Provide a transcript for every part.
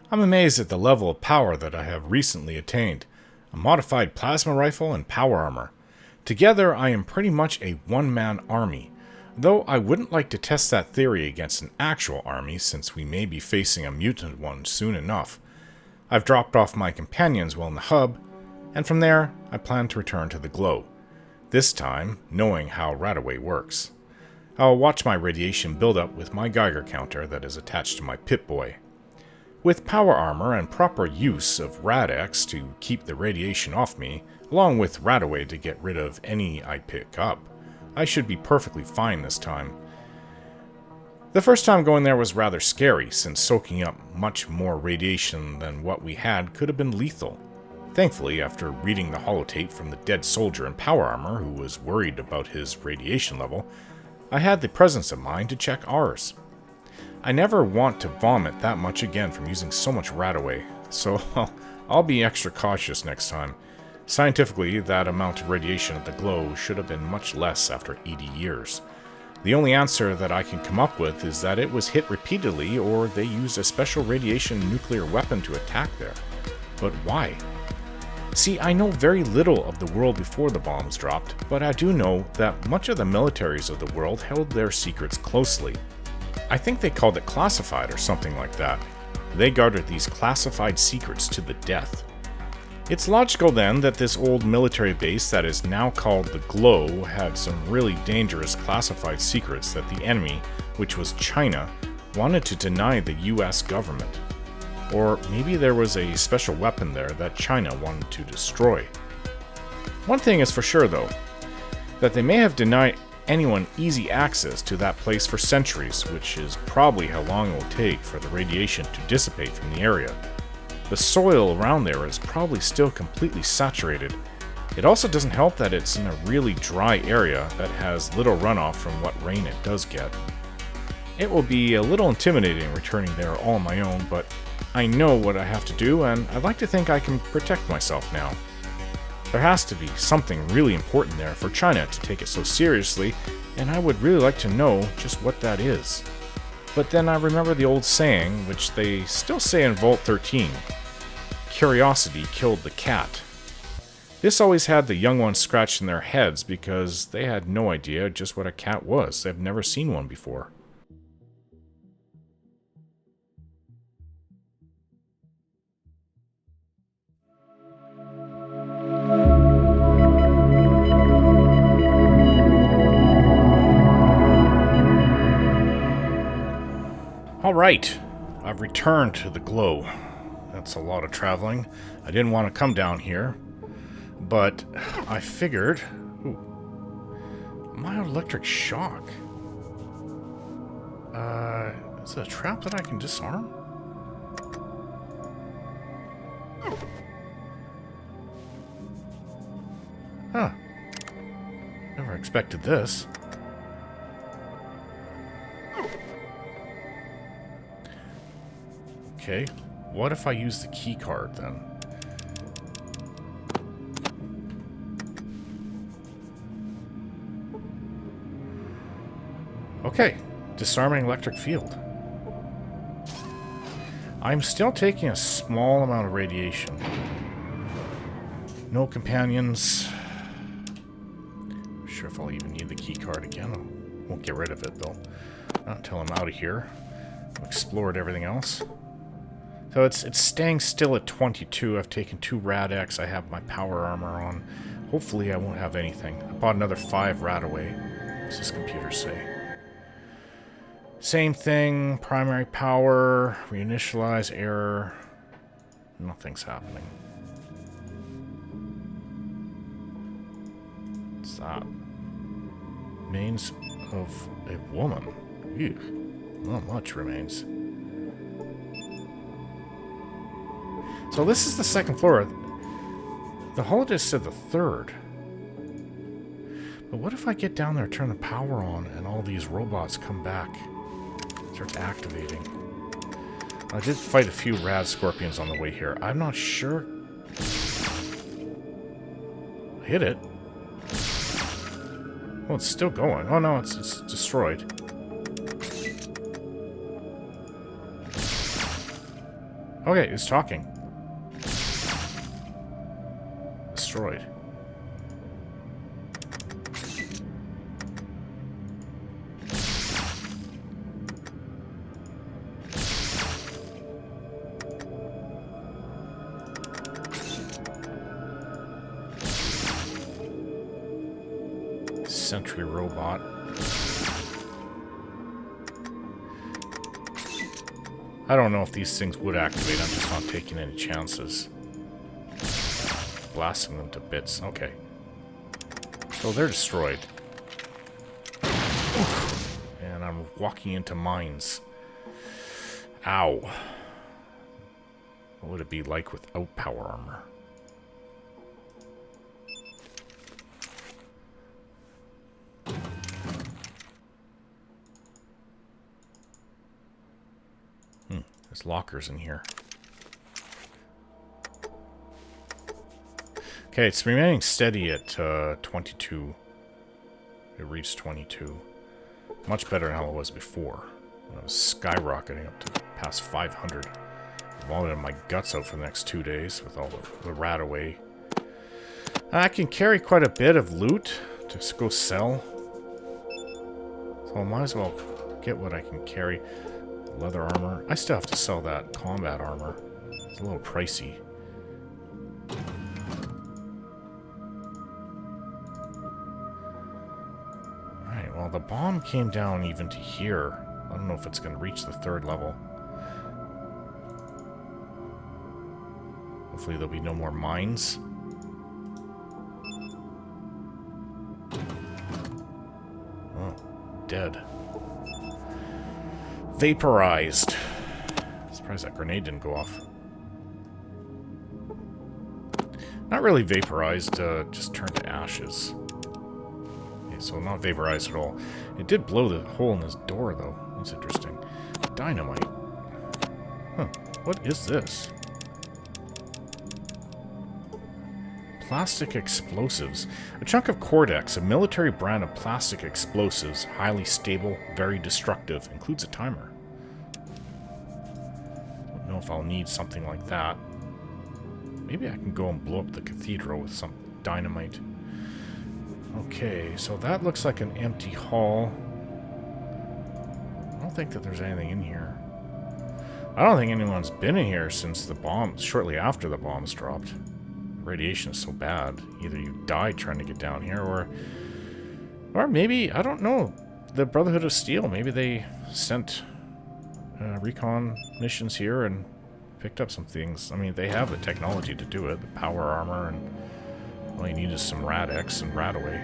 I'm amazed at the level of power that I have recently attained. A modified plasma rifle and power armor. Together, I am pretty much a one-man army, though I wouldn't like to test that theory against an actual army since we may be facing a mutant one soon enough. I've dropped off my companions while in the hub, and from there, I plan to return to the glow. This time, knowing how Radaway works. I'll watch my radiation build up with my Geiger counter that is attached to my Pip-Boy. With power armor and proper use of Rad X to keep the radiation off me, along with Radaway to get rid of any I pick up, I should be perfectly fine this time. The first time going there was rather scary, since soaking up much more radiation than what we had could have been lethal. Thankfully, after reading the holotape from the dead soldier in power armor who was worried about his radiation level, I had the presence of mind to check ours. I never want to vomit that much again from using so much Radaway, so I'll be extra cautious next time. Scientifically, that amount of radiation at the glow should have been much less after 80 years. The only answer that I can come up with is that it was hit repeatedly or they used a special radiation nuclear weapon to attack there. But why? See, I know very little of the world before the bombs dropped, but I do know that much of the militaries of the world held their secrets closely. I think they called it classified or something like that. They guarded these classified secrets to the death. It's logical then that this old military base that is now called the Glow had some really dangerous classified secrets that the enemy, which was China, wanted to deny the US government. Or maybe there was a special weapon there that China wanted to destroy. One thing is for sure though, that they may have denied anyone easy access to that place for centuries, which is probably how long it will take for the radiation to dissipate from the area. The soil around there is probably still completely saturated. It also doesn't help that it's in a really dry area that has little runoff from what rain it does get. It will be a little intimidating returning there all on my own, but I know what I have to do, and I'd like to think I can protect myself now. There has to be something really important there for China to take it so seriously, and I would really like to know just what that is. But then I remember the old saying, which they still say in Vault 13, curiosity killed the cat. This always had the young ones scratching their heads because they had no idea just what a cat was. They've never seen one before. Alright, I've returned to the glow. That's a lot of traveling. I didn't want to come down here, but I figured... Ooh, mild electric shock. Is it a trap that I can disarm? Huh. Never expected this. Okay, what if I use the key card then? Okay, disarming electric field. I'm still taking a small amount of radiation. No companions. Not sure if I'll even need the key card again. I won't get rid of it though. Not until I'm out of here. I've explored everything else. So it's staying still at 22. I've taken 2 Rad X. I have my power armor on. Hopefully I won't have anything. I bought another 5 Radaway. What's this computer say? Same thing. Primary power. Reinitialize. Error. Nothing's happening. What's that? Remains of a woman. Ew. Not much remains. So this is the second floor. The holodeck said the 3rd. But what if I get down there, turn the power on, and all these robots come back? Start activating. I did fight a few rad scorpions on the way here. I'm not sure. I hit it. Oh, it's still going. Oh no, it's destroyed. Okay, it's talking. Destroyed. Sentry robot. I don't know if these things would activate. I'm just not taking any chances. Blasting them to bits. Okay. So they're destroyed. And I'm walking into mines. Ow. What would it be like without power armor? There's lockers in here. Okay, it's remaining steady at 22. It reached 22. Much better than how it was before. It was skyrocketing up to past 500. I vomited my guts out for the next 2 days with all the Radaway. I can carry quite a bit of loot to go sell. So I might as well get what I can carry. Leather armor. I still have to sell that combat armor. It's a little pricey. Alright, well the bomb came down even to here. I don't know if it's going to reach the 3rd level. Hopefully there'll be no more mines. Oh, dead. Vaporized. Surprised that grenade didn't go off. Not really vaporized, just turned to ashes. Okay, so not vaporized at all. It did blow the hole in this door, though. That's interesting. Dynamite. Huh. What is this? Plastic explosives. A chunk of Cordex, a military brand of plastic explosives, highly stable, very destructive, includes a timer. Don't know if I'll need something like that. Maybe I can go and blow up the cathedral with some dynamite. Okay, so that looks like an empty hall. I don't think that there's anything in here. I don't think anyone's been in here since the bombs, shortly after the bombs dropped. Radiation is so bad. Either you died trying to get down here, or maybe, I don't know, the Brotherhood of Steel, maybe they sent recon missions here and picked up some things. I mean, they have the technology to do it, the power armor, and all you need is some Rad X and Radaway.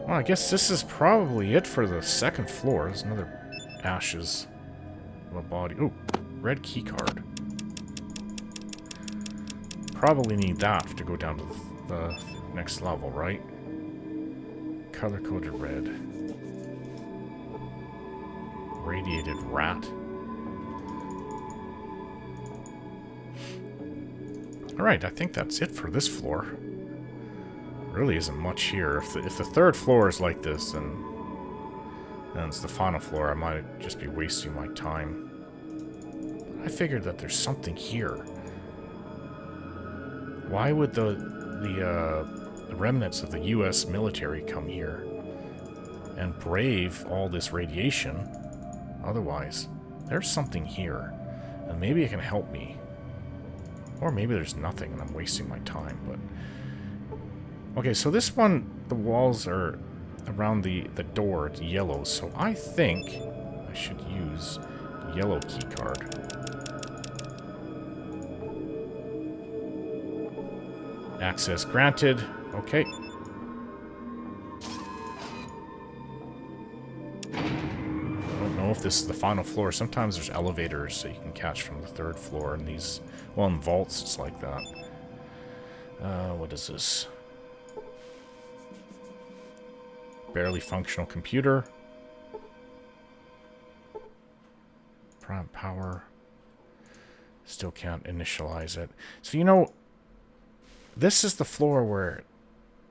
Well, I guess this is probably it for the 2nd floor. There's another ashes of a body. Oh, red key card. Probably need that to go down to the next level, right? Color-coded red. Radiated rat. Alright, I think that's it for this floor. Really isn't much here. If the 3rd floor is like this, then it's the final floor. I might just be wasting my time. But I figured that there's something here. Why would the remnants of the U.S. military come here and brave all this radiation? Otherwise, there's something here, and maybe it can help me. Or maybe there's nothing and I'm wasting my time, but... Okay, so this one, the walls are around the door, it's yellow, so I think I should use yellow key card. Access granted. Okay. I don't know if this is the final floor. Sometimes there's elevators that you can catch from the 3rd floor, and these, well, in vaults it's like that. What is this? Barely functional computer. Prime power. Still can't initialize it. So, you know, this is the floor where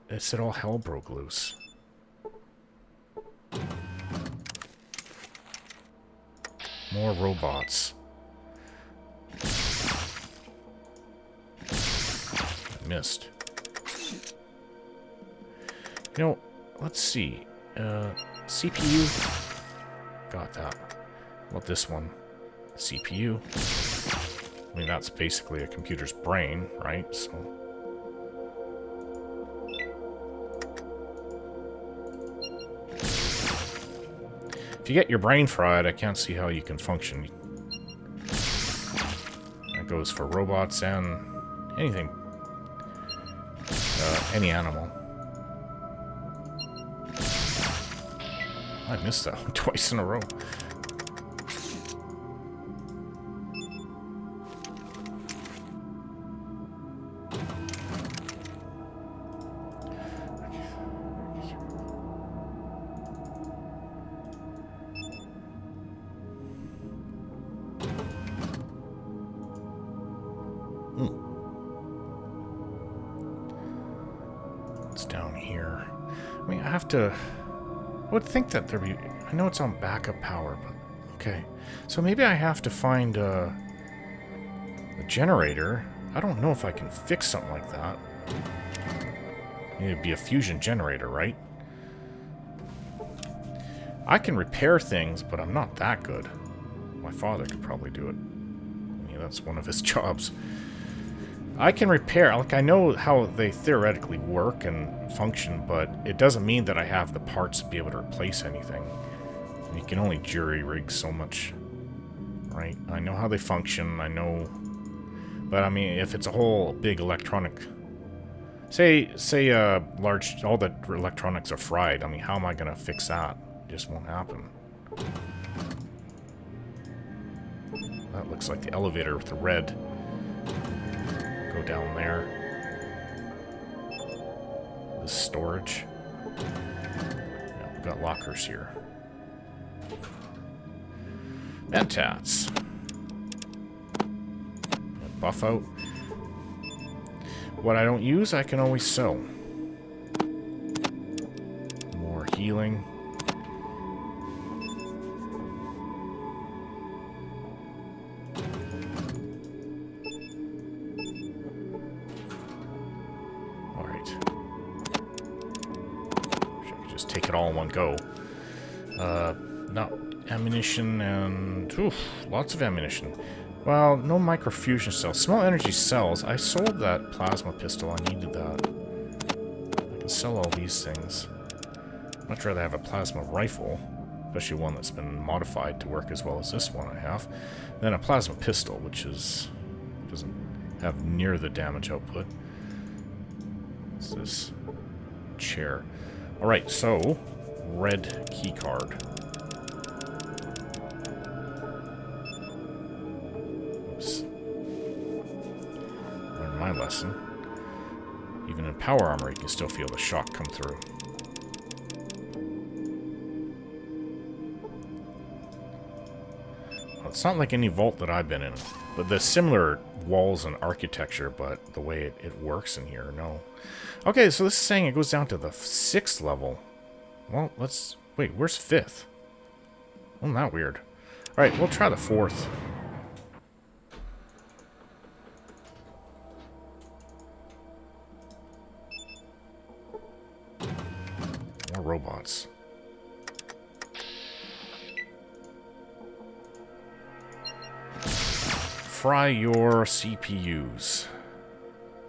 it said all hell broke loose. More robots. I missed. You know, let's see. CPU. Got that. What this one? CPU. I mean, that's basically a computer's brain, right? So. If you get your brain fried, I can't see how you can function. That goes for robots and anything. Any animal. I missed that one twice in a row. It's down here. I mean, I have to... I would think that there'd be... I know it's on backup power, but... Okay. So maybe I have to find a generator. I don't know if I can fix something like that. It'd be a fusion generator, right? I can repair things, but I'm not that good. My father could probably do it. I mean, that's one of his jobs. I can repair, like I know how they theoretically work and function, but it doesn't mean that I have the parts to be able to replace anything. And you can only jury-rig so much, right? I know how they function, I know... But I mean, if it's a whole big electronic... Say large, all the electronics are fried, I mean, how am I going to fix that? It just won't happen. That looks like the elevator with the red. Go down there. This storage. Yeah, we've got lockers here. Mentats. Buff out. What I don't use, I can always sell. More healing. Take it all in one go. Not ammunition and... Oof, lots of ammunition. Well, no microfusion cells. Small energy cells. I sold that plasma pistol. I needed that. I can sell all these things. I'd much rather have a plasma rifle, especially one that's been modified to work as well as this one I have, than a plasma pistol, which is... doesn't have near the damage output. What's this? Chair. Alright, so, red keycard. Oops. Learned my lesson. Even in power armor, you can still feel the shock come through. Well, it's not like any vault that I've been in, but there's similar walls and architecture, but the way it works in here, no. Okay, so this is saying it goes down to the 6th level. Well, let's... Wait, where's 5th? Isn't that weird? Alright, we'll try the 4th. More robots. Fry your CPUs.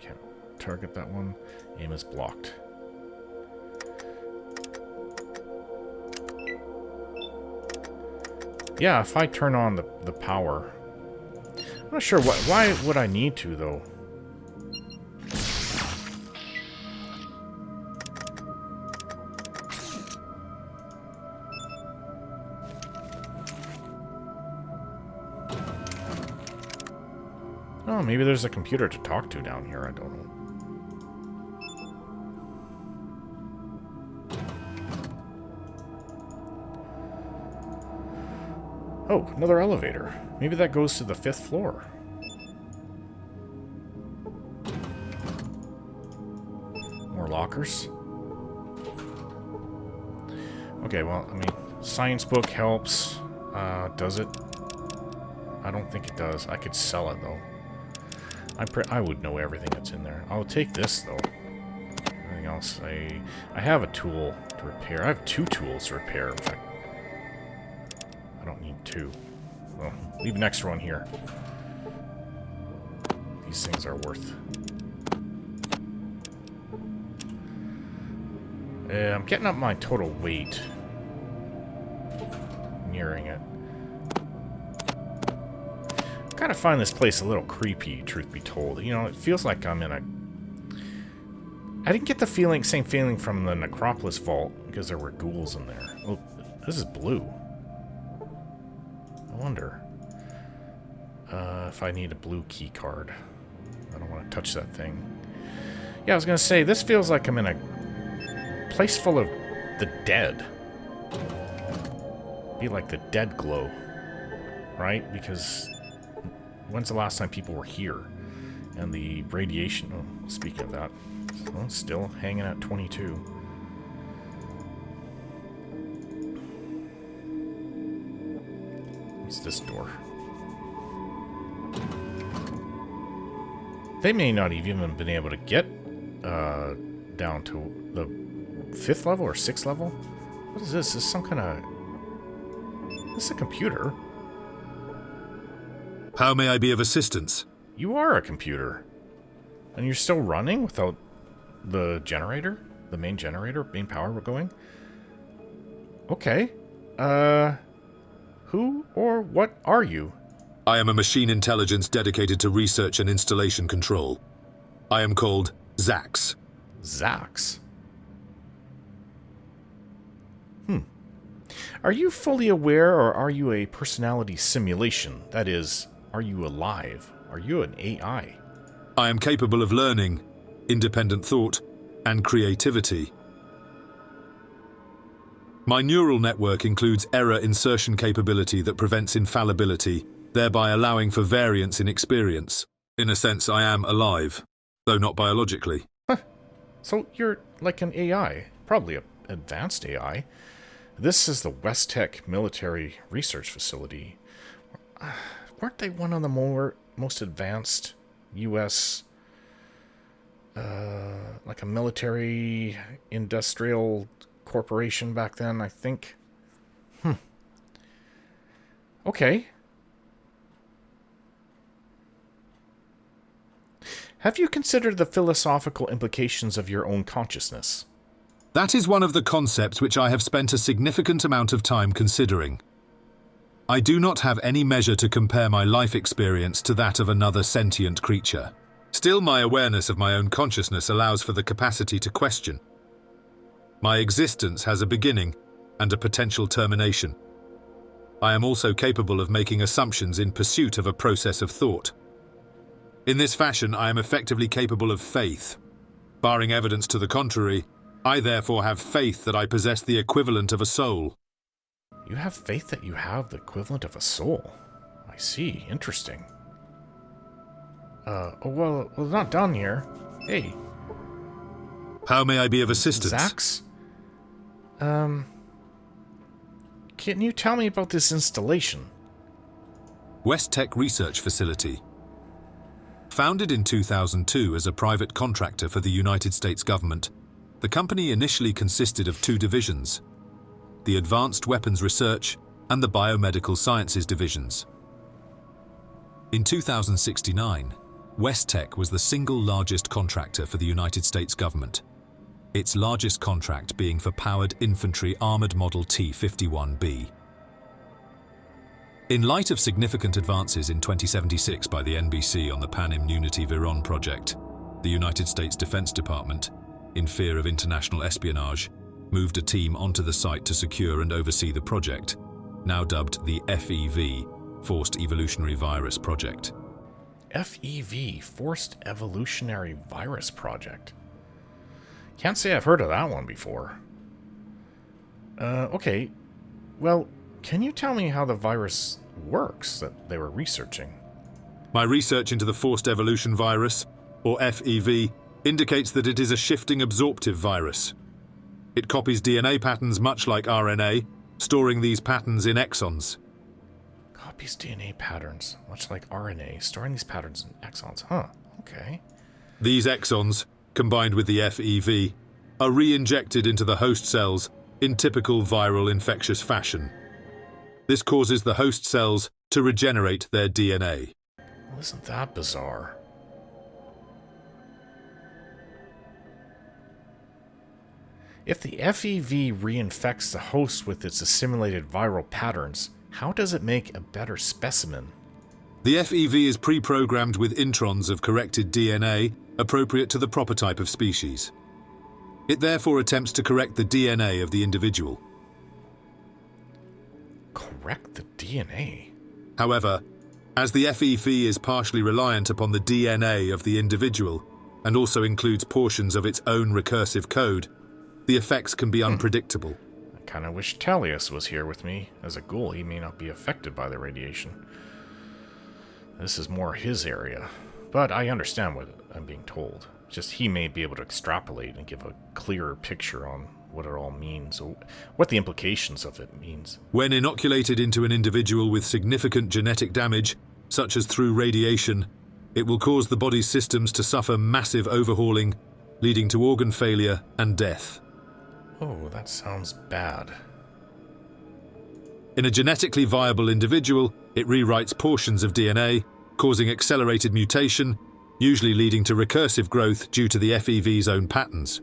Can't target that one. Aim is blocked. Yeah, if I turn on the power. I'm not sure why would I need to, though? Oh, maybe there's a computer to talk to down here, I don't know. Oh, another elevator. Maybe that goes to the 5th floor. More lockers. Okay, well, I mean, science book helps. Does it? I don't think it does. I could sell it, though. I would know everything that's in there. I'll take this, though. Everything else, I have a tool to repair. I have 2 tools to repair, in fact. I don't need 2. Well, leave an extra one here. These things are worth. I'm getting up my total weight. Nearing it. I kind of find this place a little creepy, truth be told. You know, it feels like I'm in a... I didn't get the same feeling from the Necropolis Vault, because there were ghouls in there. Oh, this is blue. I wonder if I need a blue key card. I don't want to touch that thing. Yeah, I was going to say, this feels like I'm in a place full of the dead. Be like the dead glow, right? Because when's the last time people were here? And the radiation... Oh, speaking of that, well, still hanging at 22. What's this door? They may not have even been able to get down to the 5th level or 6th level. What is this? Is this some kind of... This is a computer. How may I be of assistance? You are a computer. And you're still running without the generator? The main generator? Main power going? Okay. Who or what are you? I am a machine intelligence dedicated to research and installation control. I am called Zax. Zax? Are you fully aware, or are you a personality simulation? That is, are you alive? Are you an AI? I am capable of learning, independent thought, and creativity. My neural network includes error insertion capability that prevents infallibility, thereby allowing for variance in experience. In a sense, I am alive, though not biologically. Huh. So you're like an AI, probably an advanced AI. This is the West Tech Military Research Facility. Weren't they one of the most advanced U.S. Like a military industrial corporation back then, I think? Okay. Have you considered the philosophical implications of your own consciousness? That is one of the concepts which I have spent a significant amount of time considering. I do not have any measure to compare my life experience to that of another sentient creature. Still, my awareness of my own consciousness allows for the capacity to question. My existence has a beginning and a potential termination. I am also capable of making assumptions in pursuit of a process of thought. In this fashion, I am effectively capable of faith. Barring evidence to the contrary, I therefore have faith that I possess the equivalent of a soul. You have faith that you have the equivalent of a soul. I see. Interesting. Well, not done here. Hey. How may I be of assistance? Zax? Can you tell me about this installation? West Tech Research Facility. Founded in 2002 as a private contractor for the United States government, the company initially consisted of 2 divisions, the Advanced Weapons Research and the Biomedical Sciences divisions. In 2069, West Tech was the single largest contractor for the United States government, its largest contract being for Powered Infantry Armored Model T-51B. In light of significant advances in 2076 by the NBC on the Pan-Immunity Viron project, the United States Defense Department, in fear of international espionage, moved a team onto the site to secure and oversee the project, now dubbed the FEV, Forced Evolutionary Virus Project. FEV, Forced Evolutionary Virus Project. Can't say I've heard of that one before. Okay. Well, can you tell me how the virus works that they were researching? My research into the Forced Evolution Virus, or FEV, indicates that it is a shifting absorptive virus. It copies DNA patterns much like RNA, storing these patterns in exons. Copies DNA patterns, much like RNA, storing these patterns in exons. Huh, okay. These exons, combined with the FEV, are re-injected into the host cells in typical viral infectious fashion. This causes the host cells to regenerate their DNA. Well, isn't that bizarre? If the FEV reinfects the host with its assimilated viral patterns, how does it make a better specimen? The FEV is pre-programmed with introns of corrected DNA appropriate to the proper type of species. It therefore attempts to correct the DNA of the individual. Correct the DNA? However, as the FEV is partially reliant upon the DNA of the individual and also includes portions of its own recursive code, the effects can be unpredictable. I kind of wish Talius was here with me. As a ghoul, he may not be affected by the radiation. This is more his area, but I understand what I'm being told. Just he may be able to extrapolate and give a clearer picture on what it all means, or what the implications of it means. When inoculated into an individual with significant genetic damage, such as through radiation, it will cause the body's systems to suffer massive overhauling, leading to organ failure and death. Oh, that sounds bad. In a genetically viable individual, it rewrites portions of DNA, causing accelerated mutation, usually leading to recursive growth due to the FEV's own patterns.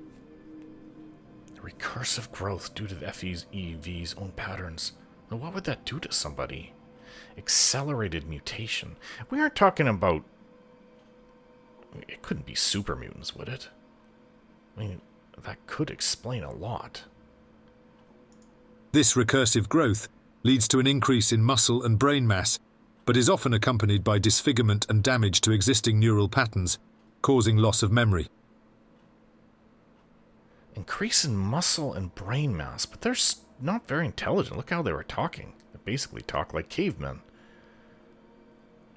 Recursive growth due to the FEV's own patterns. Now, what would that do to somebody? Accelerated mutation. We aren't talking about... It couldn't be super mutants, would it? I mean, that could explain a lot. This recursive growth leads to an increase in muscle and brain mass, but is often accompanied by disfigurement and damage to existing neural patterns, causing loss of memory. Increase in muscle and brain mass, but they're not very intelligent. Look how they were talking. They basically talk like cavemen.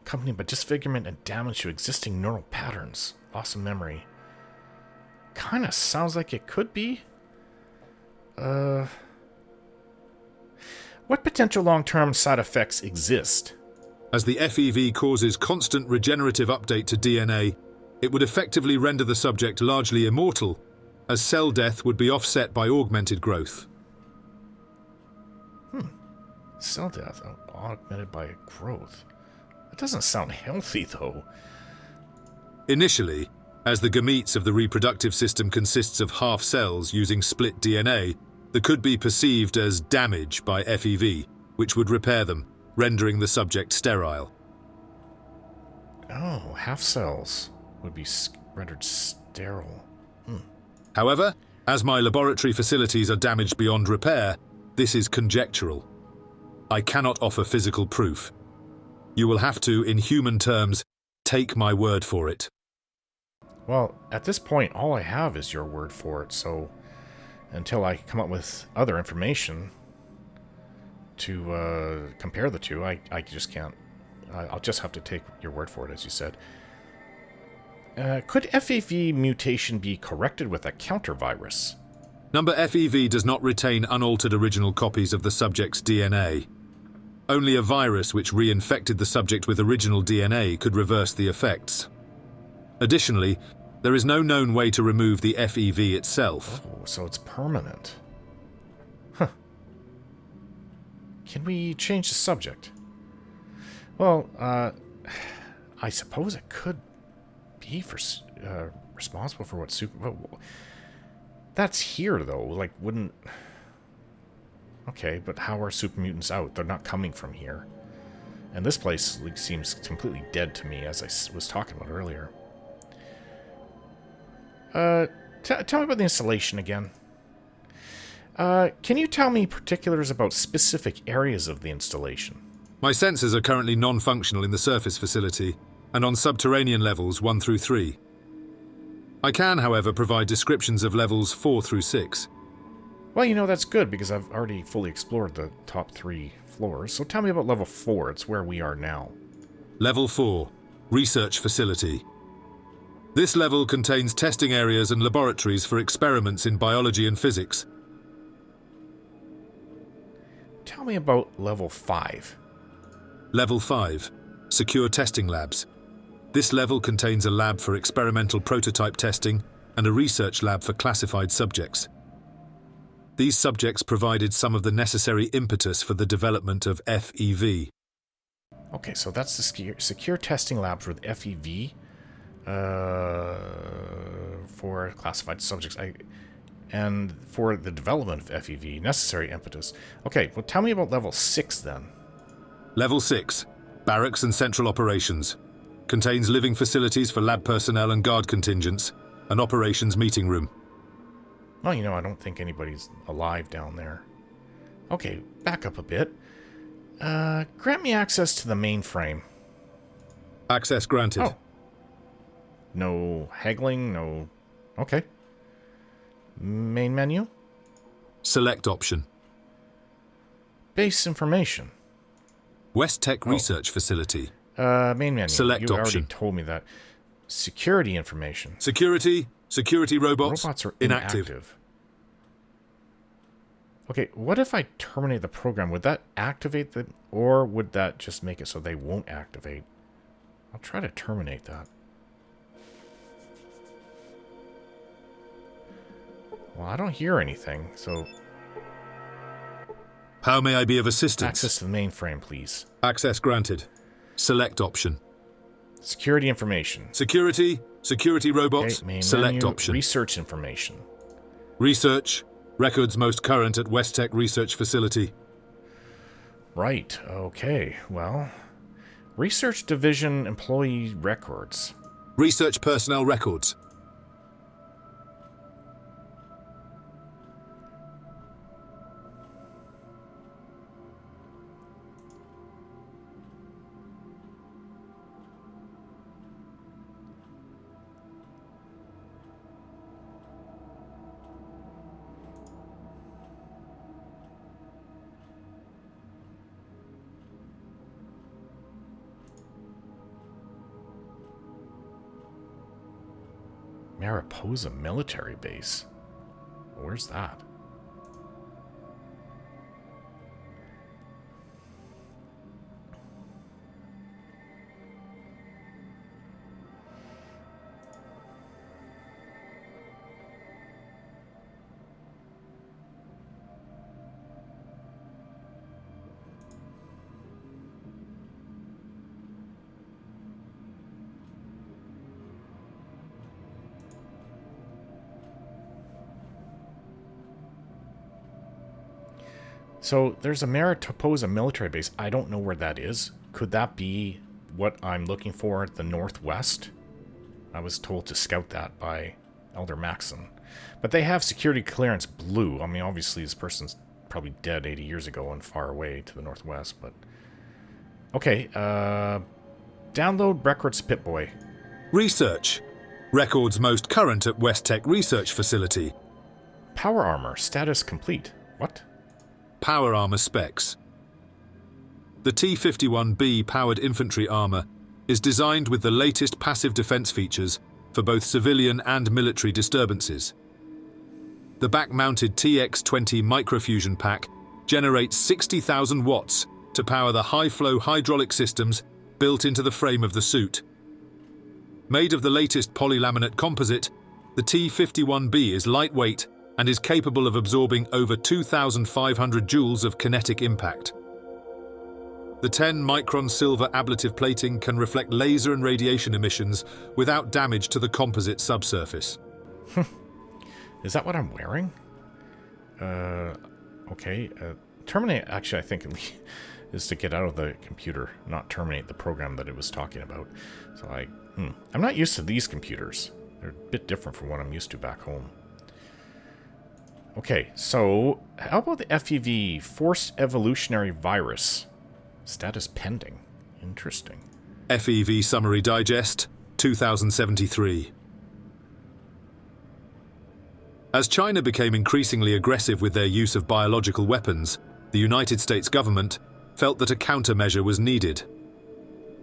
Accompanied by disfigurement and damage to existing neural patterns. Loss of memory. Kind of sounds like it could be. What potential long-term side effects exist? As the FEV causes constant regenerative update to DNA, it would effectively render the subject largely immortal, as cell death would be offset by augmented growth. Cell death augmented by growth. That doesn't sound healthy, though. Initially, as the gametes of the reproductive system consists of half cells using split DNA, they could be perceived as damage by FEV, which would repair them, rendering the subject sterile. Oh, half cells would be rendered sterile. However, as my laboratory facilities are damaged beyond repair, this is conjectural. I cannot offer physical proof. You will have to, in human terms, take my word for it. Well, at this point, all I have is your word for it, so until I come up with other information to compare the two, I just can't. I'll just have to take your word for it, as you said. Could FEV mutation be corrected with a counter-virus? Number FEV does not retain unaltered original copies of the subject's DNA. Only a virus which reinfected the subject with original DNA could reverse the effects. Additionally, there is no known way to remove the FEV itself. Oh, so it's permanent. Huh. Can we change the subject? Well, I suppose it could be for responsible for what super... That's here, though. Like, wouldn't... Okay, but how are super mutants out? They're not coming from here. And this place seems completely dead to me, as I was talking about earlier. Tell me about the installation again. Can you tell me particulars about specific areas of the installation? My sensors are currently non-functional in the surface facility and on subterranean levels 1 through 3. I can, however, provide descriptions of levels 4 through 6. Well, you know, that's good, because I've already fully explored the top 3 floors, so tell me about level 4. It's where we are now. Level 4, Research Facility. This level contains testing areas and laboratories for experiments in biology and physics. Tell me about level 5. Level 5. Secure Testing Labs. This level contains a lab for experimental prototype testing and a research lab for classified subjects. These subjects provided some of the necessary impetus for the development of FEV. Okay, so that's the secure testing labs with FEV for classified subjects. And for the development of FEV, necessary impetus. Okay, well, tell me about level 6 then. Level 6. Barracks and Central Operations. Contains living facilities for lab personnel and guard contingents, an operations meeting room. Well, I don't think anybody's alive down there. Okay, back up a bit. Grant me access to the mainframe. Access granted. Oh. No haggling, no... Okay. Main menu? Select option. Base information. West Tech Research Facility. Main menu. Select you option. already told me that. Security information. Security robots, Robots are inactive. inactive. Okay, what if I terminate the program? Would that activate them, or would that just make it so they won't activate? I'll try to terminate that. Well, I don't hear anything, so... How may I be of assistance? Access to the mainframe, please. Access granted. Select option. Security information. Security robots, Okay, main select menu, option. Research information. Research, records most current at West Tech Research Facility. Right, okay, well... Research Division Employee Records. Research personnel records. Mariposa Military Base. Where's that? So there's a Mariposa military base. I don't know where that is. Could that be what I'm looking for at the northwest? I was told to scout that by Elder Maxon. But they have security clearance blue. I mean, obviously this person's probably dead 80 years ago and far away to the northwest, but... Okay, download records Pip-Boy. Research. Records most current at West Tech Research Facility. Power armor, status complete. What? Power armor specs. The T-51B powered infantry armor is designed with the latest passive defense features for both civilian and military disturbances. The back-mounted TX-20 microfusion pack generates 60,000 watts to power the high-flow hydraulic systems built into the frame of the suit. Made of the latest polylaminate composite, the T-51B is lightweight and is capable of absorbing over 2,500 joules of kinetic impact. The 10-micron silver ablative plating can reflect laser and radiation emissions without damage to the composite subsurface. Is that what I'm wearing? Okay. Terminate, actually, I think, is to get out of the computer, not terminate the program that it was talking about. So I'm not used to these computers. They're a bit different from what I'm used to back home. Okay, so how about the FEV, Forced Evolutionary Virus? Status pending. Interesting. FEV Summary Digest, 2073. As China became increasingly aggressive with their use of biological weapons, the United States government felt that a countermeasure was needed.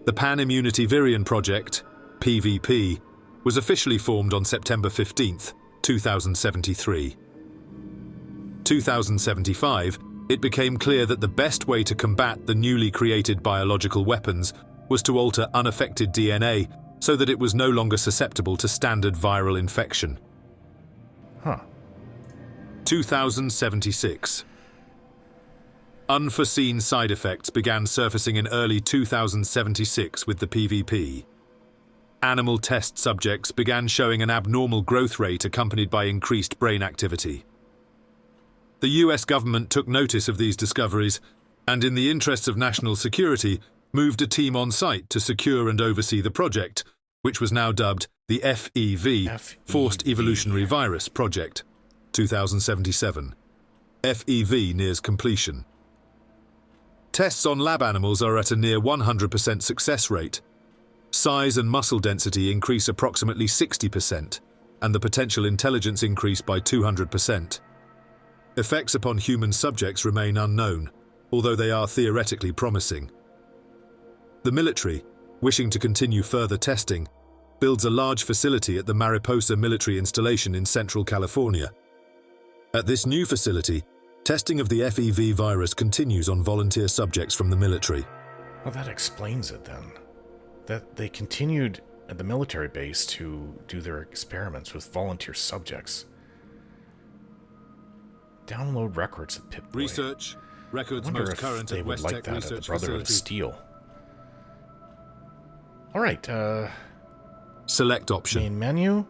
The Pan-Immunity Virion Project, PVP, was officially formed on September 15, 2073. 2075 it became clear that the best way to combat the newly created biological weapons was to alter unaffected DNA so that it was no longer susceptible to standard viral infection. Huh. 2076. Unforeseen side effects began surfacing in early 2076 with the PvP. Animal test subjects began showing an abnormal growth rate accompanied by increased brain activity. The US government took notice of these discoveries and, in the interests of national security, moved a team on site to secure and oversee the project, which was now dubbed the FEV, Forced Evolutionary Virus Project, 2077. FEV nears completion. Tests on lab animals are at a near 100% success rate. Size and muscle density increase approximately 60%, and the potential intelligence increase by 200%. Effects upon human subjects remain unknown, although they are theoretically promising. The military, wishing to continue further testing, builds a large facility at the Mariposa military installation in Central California. At this new facility, testing of the FEV virus continues on volunteer subjects from the military. Well, that explains it then. That they continued at the military base to do their experiments with volunteer subjects. Download records at Pip-Boy. Research. Records most current at West Tech Research the Brotherhood of Steel. Alright, Select option. main menu.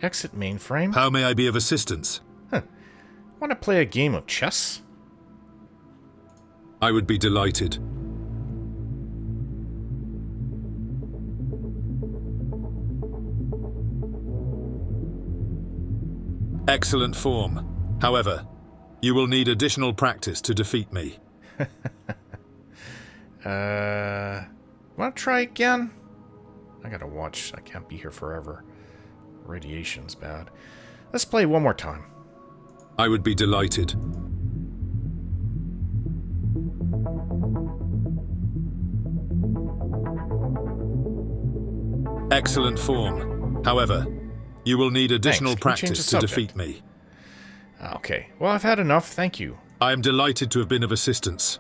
Exit mainframe. How may I be of assistance? Want to play a game of chess? I would be delighted. Excellent form. However, you will need additional practice to defeat me. Want to try again? I gotta watch. I can't be here forever. Radiation's bad. Let's play one more time. I would be delighted. Excellent form. However, you will need additional practice to defeat me. Okay. Well, I've had enough. Thank you. I am delighted to have been of assistance.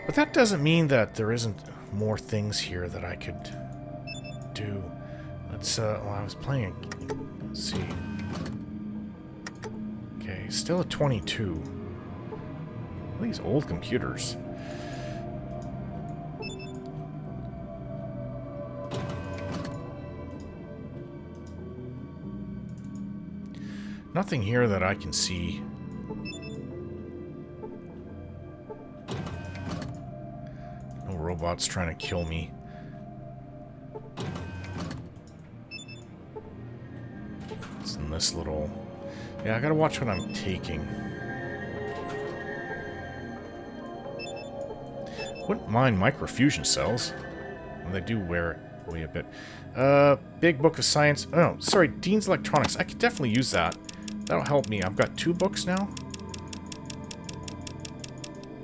But that doesn't mean that there isn't more things here that I could do. Let's, well, I was playing... Let's see. Okay, still at 22. These old computers. Nothing here that I can see. No robots trying to kill me. It's in this little... Yeah, I gotta watch what I'm taking. Wouldn't mind microfusion cells. And they do weigh a bit. Big Book of Science. Oh, sorry, Dean's Electronics. I could definitely use that. That'll help me. I've got 2 books now.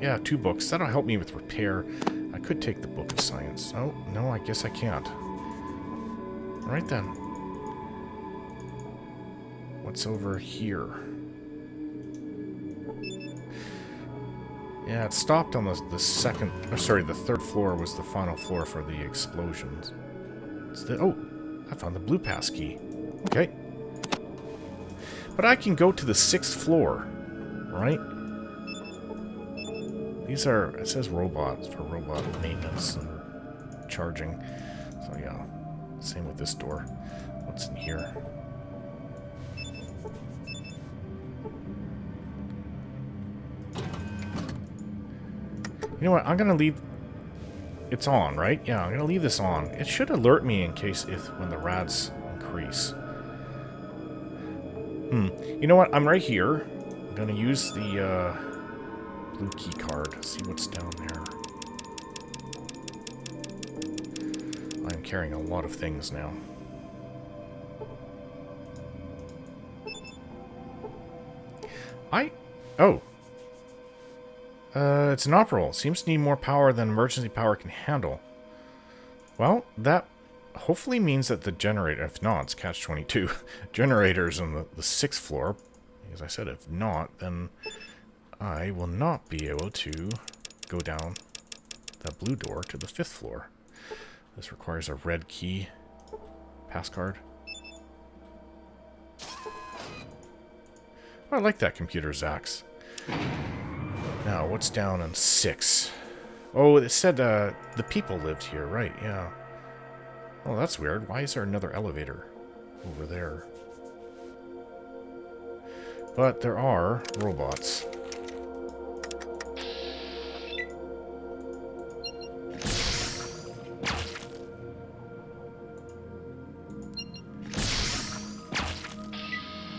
Yeah, 2 books. That'll help me with repair. I could take the Book of Science. Oh, no, I guess I can't. Right then. What's over here? Yeah, it stopped on the second... Oh, sorry, the 3rd floor was the final floor for the explosions. Oh, I found the blue pass key. Okay. But I can go to the 6th floor, right? These are, it says robots for robot maintenance and charging. So yeah, same with this door. What's in here? You know what, I'm gonna leave... It's on, right? Yeah, I'm gonna leave this on. It should alert me in case when the rads increase. You know what? I'm right here. I'm gonna use the blue key card. See what's down there. I'm carrying a lot of things now. Oh. It's an operal. Seems to need more power than emergency power can handle. Well, that hopefully means that the generator, if not, it's catch-22. Generators on the 6th floor. Because I said if not, then I will not be able to go down that blue door to the 5th floor. This requires a red key pass card. Oh, I like that computer, Zax. Now, what's down in 6? Oh, it said the people lived here, right, yeah. Oh, that's weird. Why is there another elevator over there? But there are robots.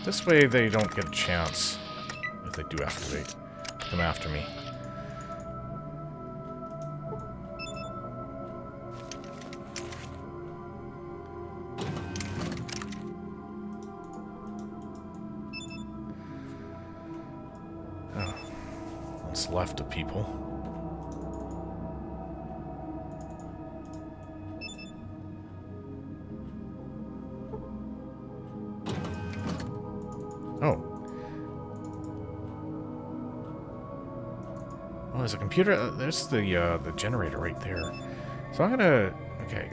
This way they don't get a chance, if they do activate, to come after me. Oh, what's left of people? Oh. Oh, there's a computer. There's the generator right there. So I'm gonna... Okay.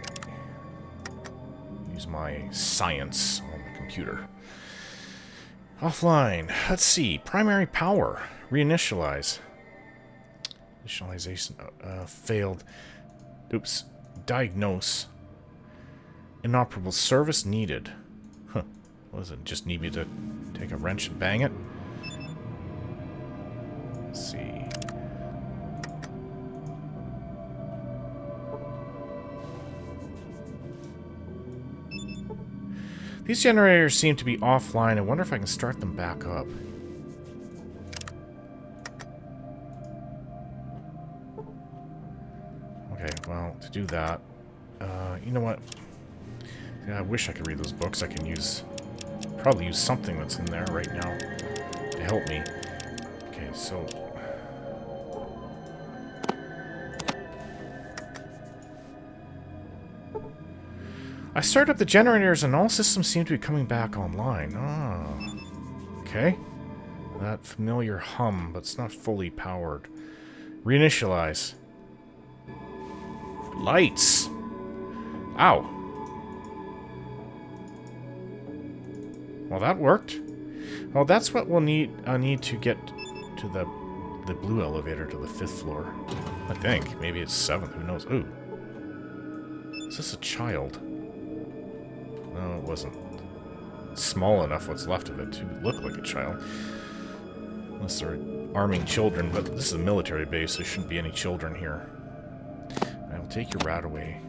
Use my science on the computer. Offline. Let's see. Primary power. Reinitialize. Initialization failed. Oops. Diagnose. Inoperable service needed. Huh. What is it? Just need me to take a wrench and bang it? Let's see. These generators seem to be offline. I wonder if I can start them back up. Okay, well, to do that, you know what? Yeah, I wish I could read those books. I can probably use something that's in there right now to help me. Okay, so... I start up the generators and all systems seem to be coming back online. Ah, okay. That familiar hum, but it's not fully powered. Reinitialize. Lights! Ow. Well, that worked. Well, that's what we'll need. I need to get to the blue elevator to the 5th floor. I think. Maybe it's 7th. Who knows? Ooh. Is this a child? No, it wasn't. It's small enough, what's left of it, to look like a child. Unless they're arming children, but this is a military base, there shouldn't be any children here. I will take your Radaway.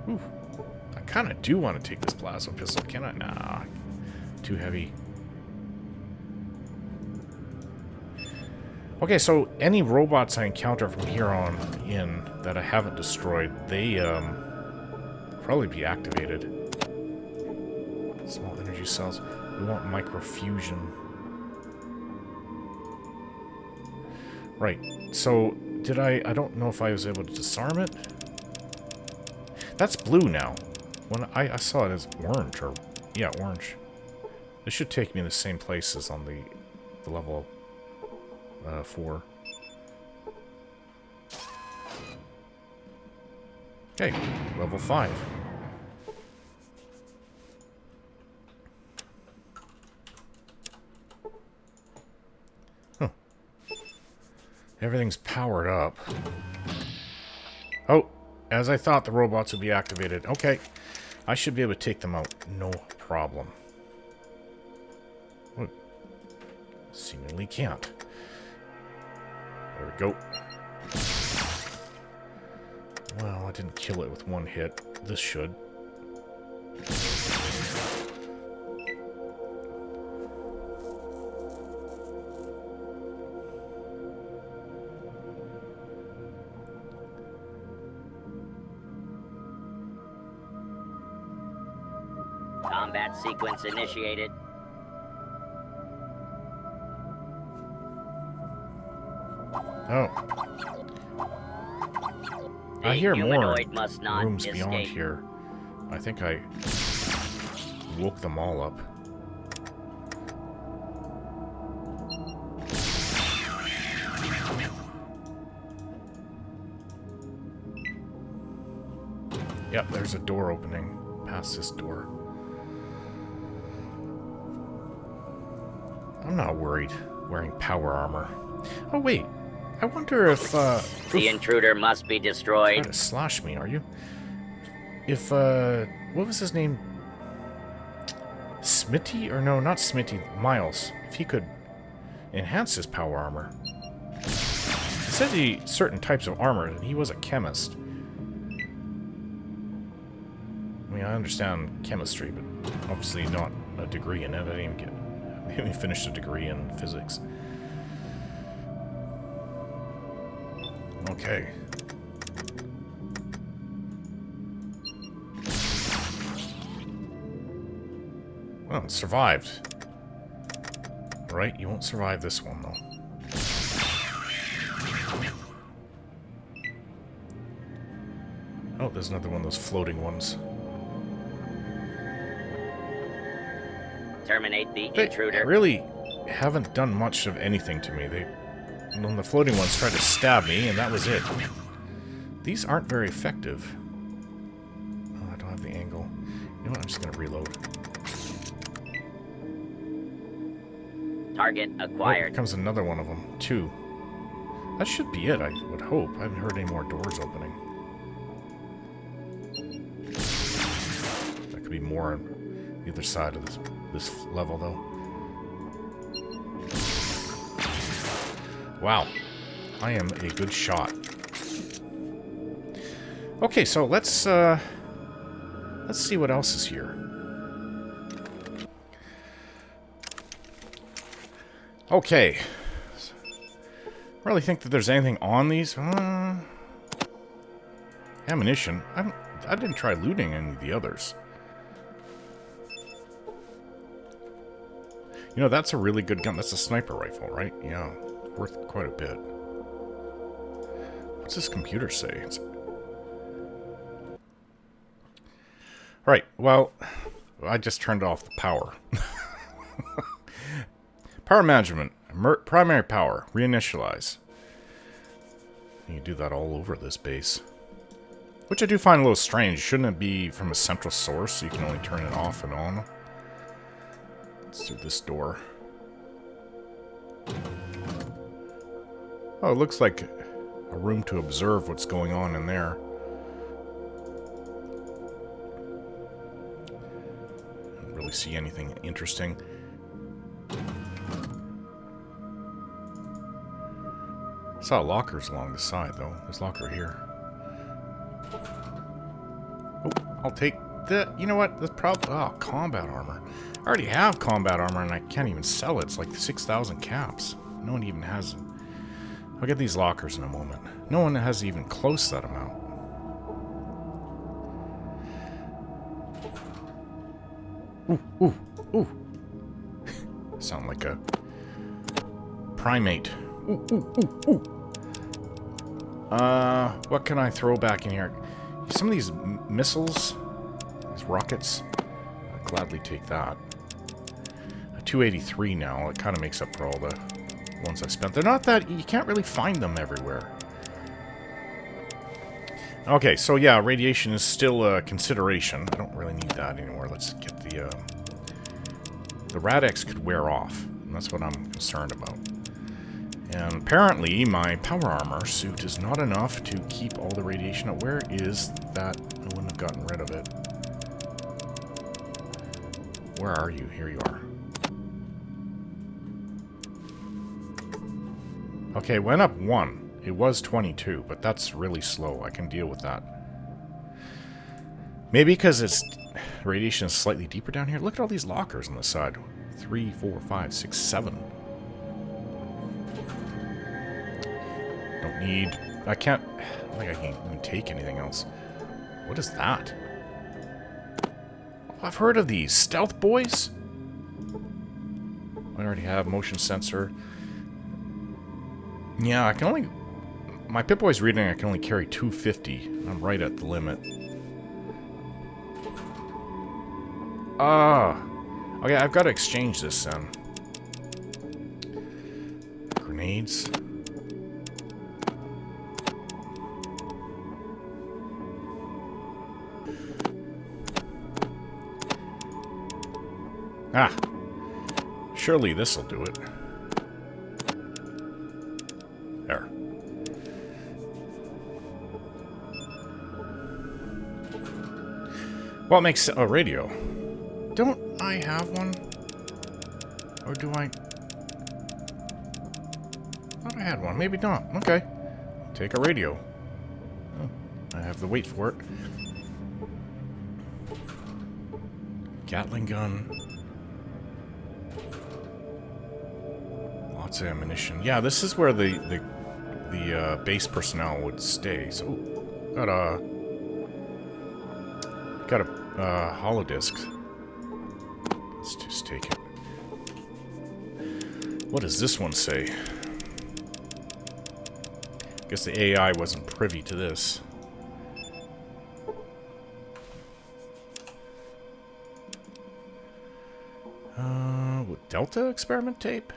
Ooh. I kind of do want to take this plasma pistol, can I? Nah. Too heavy. Okay, so any robots I encounter from here on in that I haven't destroyed, they, probably be activated. Small energy cells. We want microfusion. Right. So, did I don't know if I was able to disarm it. That's blue now. When I saw it as orange, or... Yeah, orange. This should take me in the same place as on the level 4. Okay, level 5. Huh. Everything's powered up. Oh, as I thought, the robots would be activated. Okay, I should be able to take them out. No problem. Oh, seemingly can't. There we go. Well, I didn't kill it with one hit. This should. Combat sequence initiated. Oh. I hear more must not rooms escape. beyond here. I think I woke them all up. Yep, there's a door opening past this door. I'm not worried wearing power armor. Oh, wait. I wonder if, The intruder must be Trying destroyed. to slash me, are you? If, what was his name? Smitty? Or no, not Smitty. Miles. If he could enhance his power armor. He said certain types of armor, and he was a chemist. I mean, I understand chemistry, but obviously not a degree in it. I didn't even finish a degree in physics. Okay. Well, it survived. Right? You won't survive this one, though. Oh, there's another one of those floating ones. Terminate the They intruder. really haven't done much of anything to me. When the floating ones tried to stab me, and that was it. These aren't very effective. Oh, I don't have the angle. You know what? I'm just going to reload. Target Oh, here acquired. comes another one of them. 2. That should be it, I would hope. I haven't heard any more doors opening. That could be more on the other side of this level, though. Wow. I am a good shot. Okay, so let's see what else is here. Okay. I really think that there's anything on these. Ammunition. I didn't try looting any of the others. You know, that's a really good gun. That's a sniper rifle, right? Yeah. Worth quite a bit. What's this computer say? Right. Well, I just turned off the power. Power management. Primary power. Reinitialize. You can do that all over this base. Which I do find a little strange. Shouldn't it be from a central source so you can only turn it off and on? Let's do this door. Oh, it looks like a room to observe what's going on in there. Don't really see anything interesting. I saw lockers along the side, though. There's a locker here. Oh, I'll take the... You know what? The problem... Oh, combat armor. I already have combat armor, and I can't even sell it. It's like 6,000 caps. No one even has it. I'll get these lockers in a moment. No one has even close that amount. Ooh, ooh, ooh. Sound like a primate. Ooh, ooh, ooh, ooh. What can I throw back in here? Some of these missiles, these rockets, I'd gladly take that. A 283 now. It kind of makes up for all the ones I spent. They're not that... You can't really find them everywhere. Okay, so yeah, radiation is still a consideration. I don't really need that anymore. Let's get the Rad X could wear off. And that's what I'm concerned about. And apparently, my power armor suit is not enough to keep all the radiation out. Where is that? I wouldn't have gotten rid of it. Where are you? Here you are. Okay, it went up 1. It was 22, but that's really slow. I can deal with that. Maybe because it's radiation is slightly deeper down here. Look at all these lockers on the side. 3, 4, 5, 6, 7. Don't need... I can't... I don't think I can even take anything else. What is that? Oh, I've heard of these. Stealth boys? I already have motion sensor. Yeah, I can only... My Pip-Boy's reading I can only carry 250. I'm right at the limit. Okay, I've got to exchange this then. Grenades. Ah. Surely this'll do it. There. What makes a radio? Don't I have one? Or do I? I thought I had one. Maybe not. Okay. Take a radio. Oh, I have the weight for it. Gatling gun. Lots of ammunition. Yeah, this is where the base personnel would stay. So, got a holodisc. Let's just take it. What does this one say? Guess the AI wasn't privy to this. Delta experiment tape?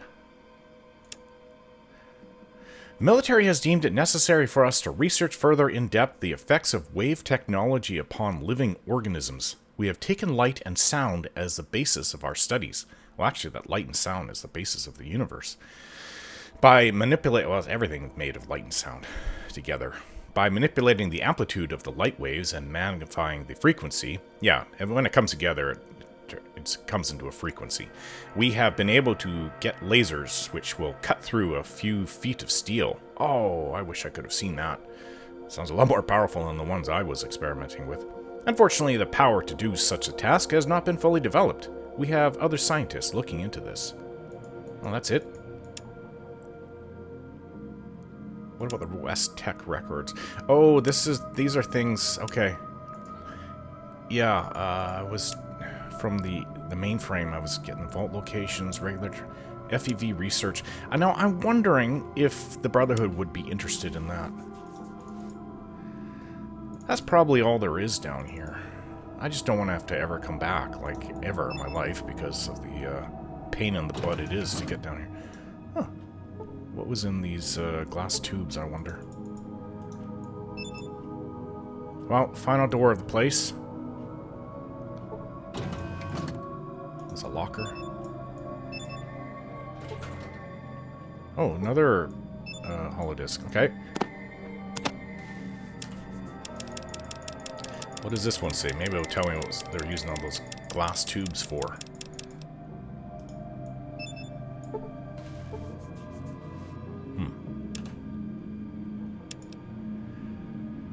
The military has deemed it necessary for us to research further in depth the effects of wave technology upon living organisms. We have taken light and sound as the basis of our studies. Well, actually, that light and sound is the basis of the universe. By manipulating, well, everything made of light and sound together. By manipulating the amplitude of the light waves and magnifying the frequency, yeah, and when it comes together, it comes into a frequency. We have been able to get lasers which will cut through a few feet of steel. Oh, I wish I could have seen that. Sounds a lot more powerful than the ones I was experimenting with. Unfortunately, the power to do such a task has not been fully developed. We have other scientists looking into this. Well, that's it. What about the West Tech records? Oh, these are things. Okay. Yeah, I was from the mainframe. I was getting vault locations, regular FEV research. I know. I'm wondering if the Brotherhood would be interested in that. That's probably all there is down here. I just don't want to have to ever come back, like, ever in my life, because of the pain in the butt it is to get down here. Huh. What was in these glass tubes, I wonder? Well, final door of the place. There's a locker. Oh, another holodisc. Okay. What does this one say? Maybe it'll tell me what they're using all those glass tubes for.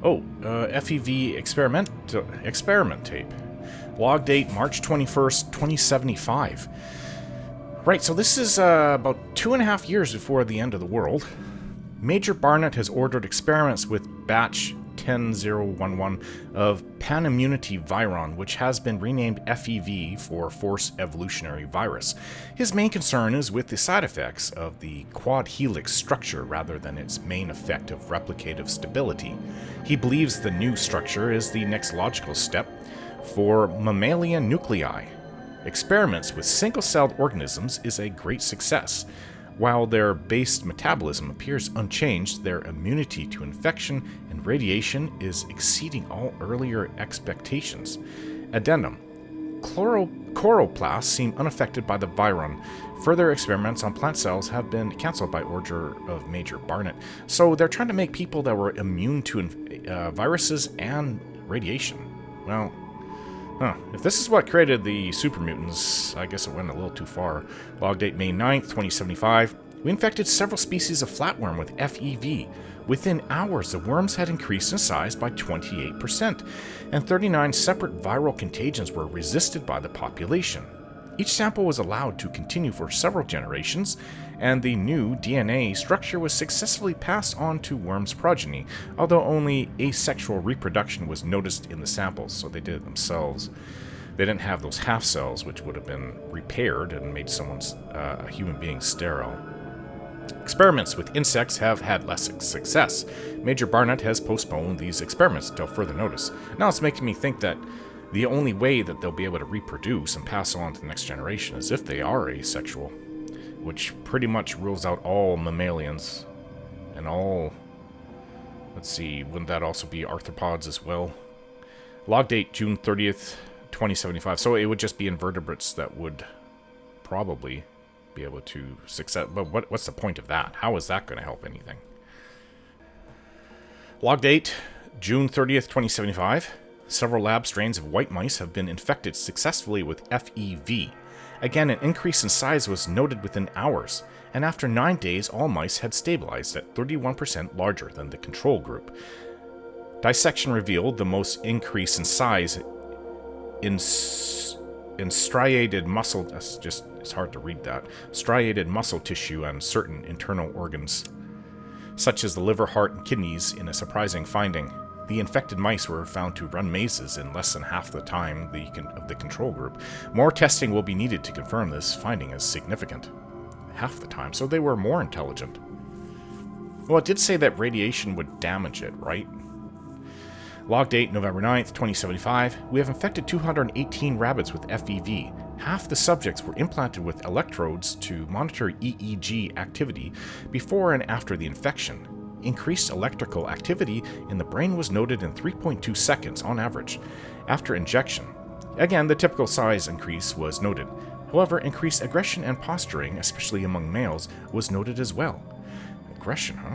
Oh, FEV experiment tape. Log date March 21st, 2075. Right, so this is about 2.5 years before the end of the world. Major Barnett has ordered experiments with batch 10011 of Panimmunity Viron, which has been renamed FEV for Force Evolutionary Virus. His main concern is with the side effects of the quad helix structure rather than its main effect of replicative stability. He believes the new structure is the next logical step for mammalian nuclei. Experiments with single-celled organisms is a great success. While their base metabolism appears unchanged, their immunity to infection and radiation is exceeding all earlier expectations. Addendum. Chloroplasts seem unaffected by the viron. Further experiments on plant cells have been cancelled by order of Major Barnett. So they're trying to make people that were immune to viruses and radiation. Well, if this is what created the super mutants, I guess it went a little too far. Log date May 9th, 2075. We infected several species of flatworm with FEV. Within hours, the worms had increased in size by 28%, and 39 separate viral contagions were resisted by the population. Each sample was allowed to continue for several generations, and the new DNA structure was successfully passed on to worms' progeny, although only asexual reproduction was noticed in the samples, so they did it themselves. They didn't have those half cells, which would have been repaired and made someone's a human being sterile. Experiments with insects have had less success. Major Barnett has postponed these experiments until further notice. Now it's making me think that the only way that they'll be able to reproduce and pass on to the next generation is if they are asexual, which pretty much rules out all mammalians and all, let's see, wouldn't that also be arthropods as well? Log date June 30th, 2075. So it would just be invertebrates that would probably be able to success. But what's the point of that? How is that going to help anything? Log date, June 30th, 2075. Several lab strains of white mice have been infected successfully with FEV. Again, an increase in size was noted within hours, and after 9 days, all mice had stabilized at 31% larger than the control group. Dissection revealed the most increase in size in striated muscle. It's hard to read that. Striated muscle tissue and certain internal organs, such as the liver, heart, and kidneys, in a surprising finding. The infected mice were found to run mazes in less than half the time of the control group. More testing will be needed to confirm this finding as significant. Half the time, so they were more intelligent. Well, it did say that radiation would damage it, right? Log date, November 9th, 2075. We have infected 218 rabbits with FEV. Half the subjects were implanted with electrodes to monitor EEG activity before and after the infection. Increased electrical activity in the brain was noted in 3.2 seconds on average after injection. Again, the typical size increase was noted. However, increased aggression and posturing, especially among males, was noted as well. Aggression, huh?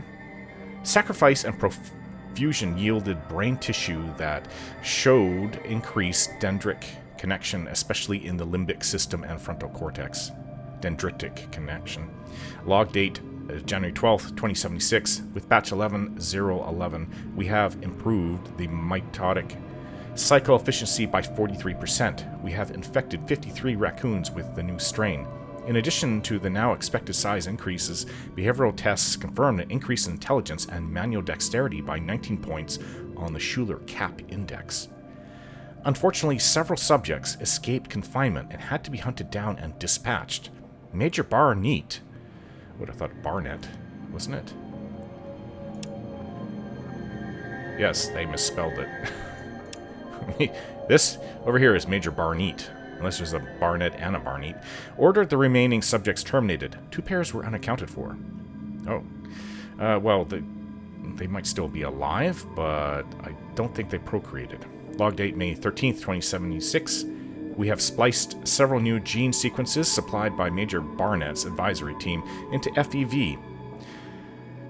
Sacrifice and profusion yielded brain tissue that showed increased dendritic connection, especially in the limbic system and frontal cortex. Dendritic connection. Log date, January 12th, 2076. With batch 11-011, we have improved the mitotic cycle efficiency by 43%. We have infected 53 raccoons with the new strain. In addition to the now expected size increases, behavioral tests confirmed an increase in intelligence and manual dexterity by 19 points on the Schuler CAP index. Unfortunately, several subjects escaped confinement and had to be hunted down and dispatched. Major Barnett, would have thought Barnett, wasn't it? Yes, they misspelled it. This over here is Major Barnett, unless there's a Barnett and a Barnett. Ordered the remaining subjects terminated. 2 pairs were unaccounted for. Oh. Well, they might still be alive, but I don't think they procreated. Log date, May 13th, 2076. We have spliced several new gene sequences supplied by Major Barnett's advisory team into FEV.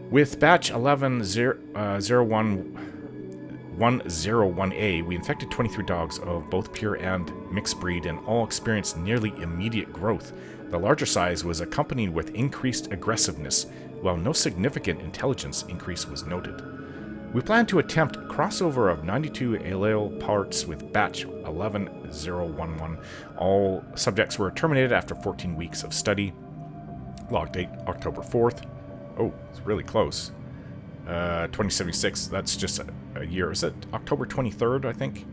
With batch 101A, we infected 23 dogs of both pure and mixed breed, and all experienced nearly immediate growth. The larger size was accompanied with increased aggressiveness, while no significant intelligence increase was noted. We plan to attempt crossover of 92 allele parts with batch 11011. All subjects were terminated after 14 weeks of study. Log date, October 4th. Oh, it's really close. 2076, that's just a year. Is it October 23rd, I think?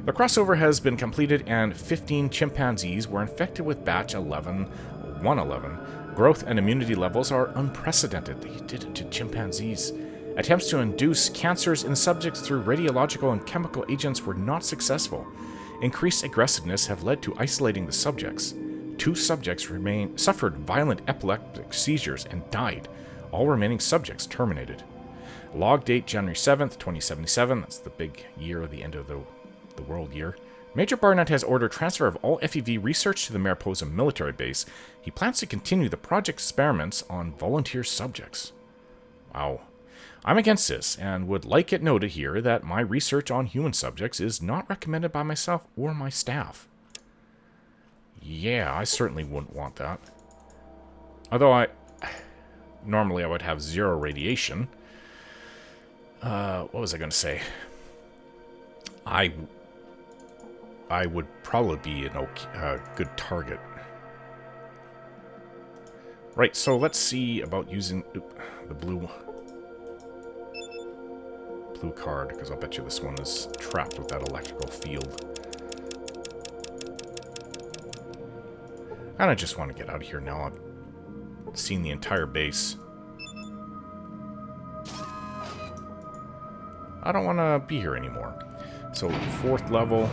The crossover has been completed and 15 chimpanzees were infected with batch 11111. Growth and immunity levels are unprecedented. They did it to chimpanzees. Attempts to induce cancers in subjects through radiological and chemical agents were not successful. Increased aggressiveness have led to isolating the subjects. 2 subjects suffered violent epileptic seizures and died. All remaining subjects terminated. Log date, January 7th, 2077. That's the big year, the end of the world year. Major Barnett has ordered transfer of all FEV research to the Mariposa military base. He plans to continue the project experiments on volunteer subjects. Wow. I'm against this, and would like it noted here that my research on human subjects is not recommended by myself or my staff. Yeah, I certainly wouldn't want that. Although normally I would have 0 radiation. What was I going to say? I would probably be a good target. Right, so let's see about using the blue card, because I'll bet you this one is trapped with that electrical field. And I just want to get out of here now. I've seen the entire base. I don't want to be here anymore. So, 4th level.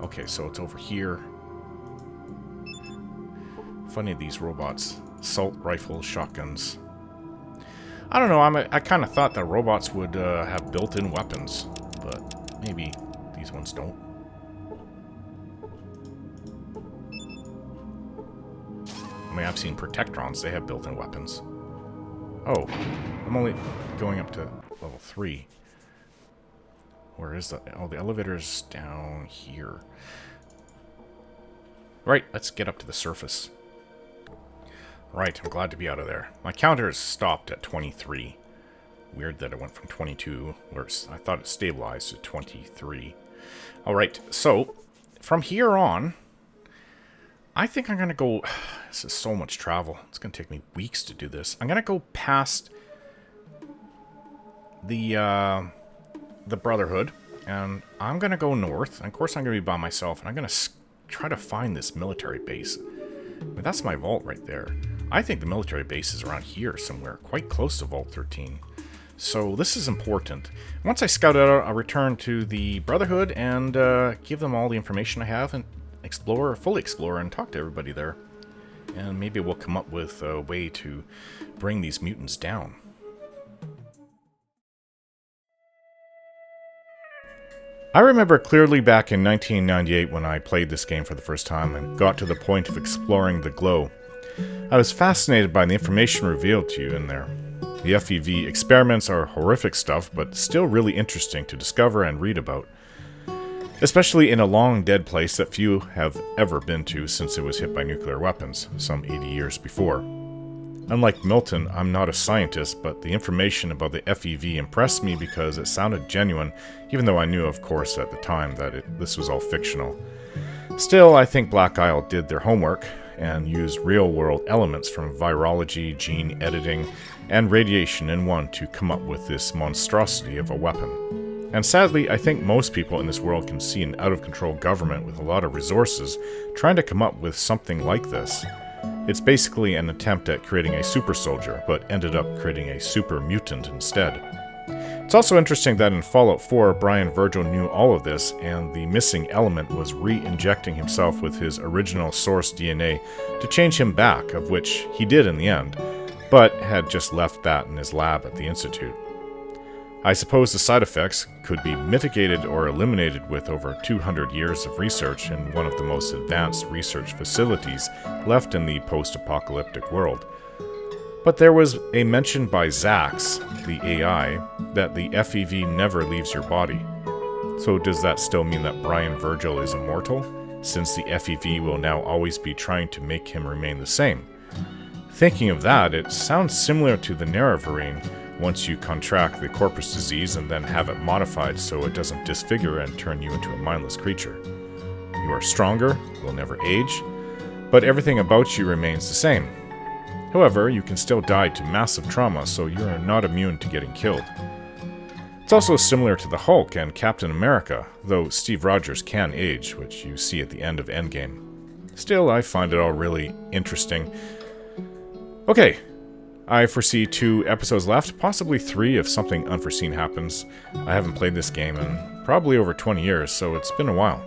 Okay, so it's over here. Funny, these robots. Assault rifles, shotguns. I don't know, I kind of thought that robots would have built-in weapons, but maybe these ones don't. mean, I've seen Protectrons. They have built-in weapons. Oh, I'm only going up to level 3. Where is that? Oh, the elevator's down here. Right, let's get up to the surface. Right, I'm glad to be out of there. My counter is stopped at 23. Weird that it went from 22, or I thought it stabilized at 23. Alright, so, from here on, I think I'm going to go... This is so much travel. It's going to take me weeks to do this. I'm going to go past the Brotherhood, and I'm going to go north. And of course, I'm going to be by myself, and I'm going to try to find this military base. I mean, that's my vault right there. I think the military base is around here somewhere, quite close to Vault 13. So this is important. Once I scout it out, I'll return to the Brotherhood and give them all the information I have and fully explore and talk to everybody there. And maybe we'll come up with a way to bring these mutants down. I remember clearly back in 1998 when I played this game for the first time and got to the point of exploring the glow. I was fascinated by the information revealed to you in there. The FEV experiments are horrific stuff, but still really interesting to discover and read about. Especially in a long dead place that few have ever been to since it was hit by nuclear weapons, some 80 years before. Unlike Milton, I'm not a scientist, but the information about the FEV impressed me because it sounded genuine, even though I knew, of course, at the time that this was all fictional. Still, I think Black Isle did their homework and used real-world elements from virology, gene editing, and radiation in one to come up with this monstrosity of a weapon. And sadly, I think most people in this world can see an out-of-control government with a lot of resources trying to come up with something like this. It's basically an attempt at creating a super soldier, but ended up creating a super mutant instead. It's also interesting that in Fallout 4, Brian Virgil knew all of this, and the missing element was re-injecting himself with his original source DNA to change him back, of which he did in the end, but had just left that in his lab at the Institute. I suppose the side effects could be mitigated or eliminated with over 200 years of research in one of the most advanced research facilities left in the post-apocalyptic world. But there was a mention by Zax, the AI, that the FEV never leaves your body. So does that still mean that Brian Virgil is immortal, since the FEV will now always be trying to make him remain the same? Thinking of that, it sounds similar to the Nerevarine once you contract the corpus disease and then have it modified so it doesn't disfigure and turn you into a mindless creature. You are stronger, will never age, but everything about you remains the same. However, you can still die to massive trauma, so you are not immune to getting killed. It's also similar to the Hulk and Captain America, though Steve Rogers can age, which you see at the end of Endgame. Still, I find it all really interesting. Okay, I foresee 2 episodes left, possibly 3 if something unforeseen happens. I haven't played this game in probably over 20 years, so it's been a while.